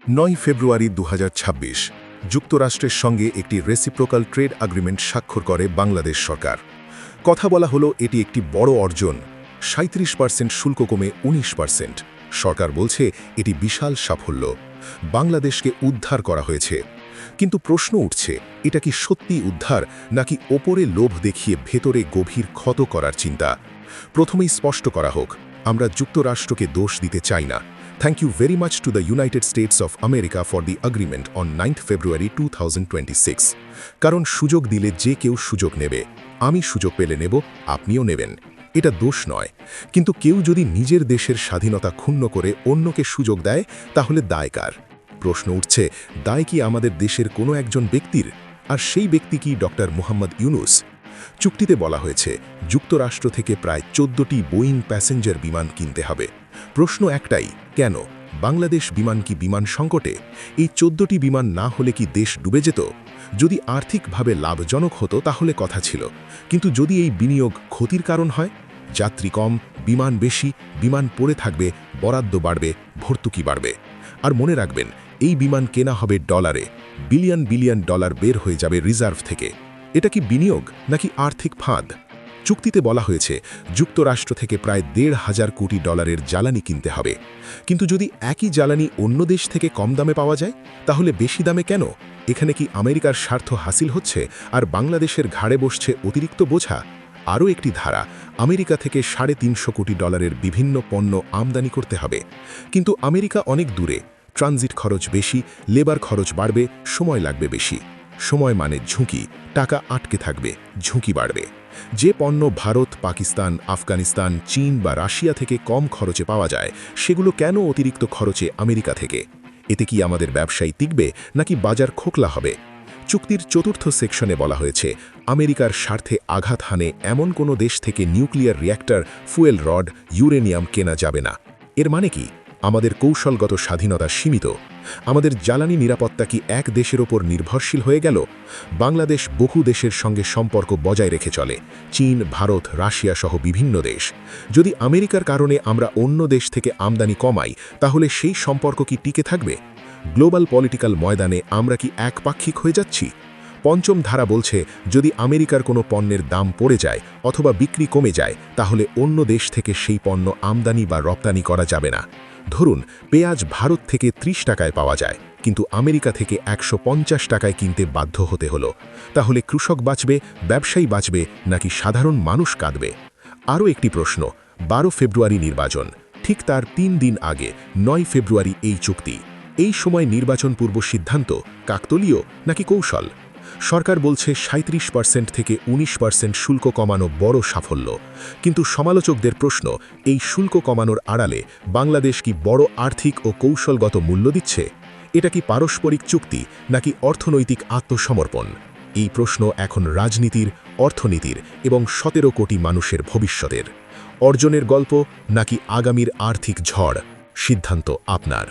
9 ফেব্রুয়ারি 2026 যুক্তরাষ্ট্রের সঙ্গে একটি রেসিপ্রোকাল ট্রেড এগ্রিমেন্ট স্বাক্ষর করে বাংলাদেশ সরকার। কথা বলা হলো এটি একটি বড় অর্জন। 37% শুল্ক কমে 19%। সরকার বলছে এটি বিশাল সাফল্য, বাংলাদেশকে উদ্ধার করা হয়েছে। কিন্তু প্রশ্ন উঠছে, এটা কি সত্যি উদ্ধার, নাকি ওপরে লোভ দেখিয়ে ভেতরে গভীর ক্ষত করার চিন্তা? প্রথমেই স্পষ্ট করা হোক, আমরা যুক্তরাষ্ট্রকে দোষ দিতে চাই না। Thank you very much to the United States of America for the agreement on 9th February 2026. কারণ সুযোগ দিলে যে কেউ সুযোগ নেবে। আমি সুযোগ পেলে নেব, আপনিও নেবেন। এটা দোষ নয়। কিন্তু কেউ যদি নিজের দেশের স্বাধীনতা ক্ষুণ্ণ করে অন্যকে সুযোগ দেয়, তাহলে দায় কার? প্রশ্ন উঠছে, দায় কি আমাদের দেশের কোনো একজন ব্যক্তির? আর সেই ব্যক্তি কি ডক্টর মোহাম্মদ ইউনূস? চুক্তিতে বলা হয়েছে যুক্তরাষ্ট্র থেকে প্রায় 14টি বোয়িং প্যাসেঞ্জার বিমান কিনতে হবে। প্রশ্ন একটাই, কেন? বাংলাদেশ বিমান কি বিমান সংকটে? এই 14টি বিমান না হলে কি দেশ ডুবে যেত? যদি আর্থিকভাবে লাভজনক হতো তাহলে কথা ছিল, কিন্তু যদি এই বিনিয়োগ ক্ষতির কারণ হয়, যাত্রী কম, বিমান বেশি, বিমান পড়ে থাকবে, বরাদ্দ বাড়বে, ভর্তুকি বাড়বে। আর মনে রাখবেন, এই বিমান কেনা হবে ডলারে, বিলিয়ন বিলিয়ন ডলার বের হয়ে যাবে রিজার্ভ থেকে। এটা কি বিনিয়োগ নাকি আর্থিক ফাঁদ? চুক্তিতে বলা হয়েছে যুক্তরাষ্ট্র থেকে প্রায় 1,500 কোটি ডলারের জ্বালানি কিনতে হবে। কিন্তু যদি একই জ্বালানি অন্য দেশ থেকে কম দামে পাওয়া যায়, তাহলে বেশি দামে কেন? এখানে কি আমেরিকার স্বার্থ হাসিল হচ্ছে আর বাংলাদেশের ঘাড়ে বসছে অতিরিক্ত বোঝা? আরও একটি ধারা, আমেরিকা থেকে 350 কোটি ডলারের বিভিন্ন পণ্য আমদানি করতে হবে। কিন্তু আমেরিকা অনেক দূরে, ট্রানজিট খরচ বেশি, লেবার খরচ বাড়বে, সময় লাগবে বেশি। সময় মানে ঝুঁকি, টাকা আটকে থাকবে, ঝুঁকি বাড়বে। যে পণ্য ভারত, পাকিস্তান, আফগানিস্তান, চীন বা রাশিয়া থেকে কম খরচে পাওয়া যায়, সেগুলো কেন অতিরিক্ত খরচে আমেরিকা থেকে? এতে কি আমাদের ব্যবসায়ী টিকবে, নাকি বাজার খোকলা হবে? চুক্তির 4র্থ সেকশনে বলা হয়েছে আমেরিকার স্বার্থে আঘাত হানে এমন কোনো দেশ থেকে nuclear reactor, fuel rod, uranium কেনা যাবে না। এর মানে কি আমাদের কৌশলগত স্বাধীনতা সীমিত? আমাদের জ্বালানি নিরাপত্তা কি এক দেশের ওপর নির্ভরশীল হয়ে গেল? বাংলাদেশ বহু দেশের সঙ্গে সম্পর্ক বজায় রেখে চলে, চীন, ভারত, রাশিয়া সহ বিভিন্ন দেশ। যদি আমেরিকার কারণে আমরা অন্য দেশ থেকে আমদানি কমাই, তাহলে সেই সম্পর্ক কি টিকে থাকবে? গ্লোবাল পলিটিক্যাল ময়দানে আমরা কি একপাক্ষিক হয়ে যাচ্ছি? পঞ্চম ধারা বলছে, যদি আমেরিকার কোনো পণ্যের দাম পড়ে যায় অথবা বিক্রি কমে যায়, তাহলে অন্য দেশ থেকে সেই পণ্য আমদানি বা রপ্তানি করা যাবে না। ধরুন, পেঁয়াজ ভারত থেকে 30 টাকায় পাওয়া যায়, কিন্তু আমেরিকা থেকে 150 টাকায় কিনতে বাধ্য হতে হলো। তাহলে কৃষক বাঁচবে, ব্যবসায়ী বাঁচবে, নাকি সাধারণ মানুষ কাঁদবে? আরও একটি প্রশ্ন, 12 ফেব্রুয়ারি নির্বাচন, ঠিক তার 3 দিন আগে 9 ফেব্রুয়ারি এই চুক্তি। এই সময় নির্বাচন পূর্ব সিদ্ধান্ত কাকতলীয় নাকি কৌশল? সরকার বলছে 37% থেকে 19% শুল্ক কমানো বড় সাফল্য। কিন্তু সমালোচকদের প্রশ্ন, এই শুল্ক কমানোর আড়ালে বাংলাদেশ কি বড় আর্থিক ও কৌশলগত মূল্য দিচ্ছে? এটা কি পারস্পরিক চুক্তি নাকি অর্থনৈতিক আত্মসমর্পণ? এই প্রশ্ন এখন রাজনীতির, অর্থনীতির এবং 17 কোটি মানুষের ভবিষ্যতের। অর্জনের গল্প নাকি আগামীর আর্থিক ঝড়? সিদ্ধান্ত আপনার।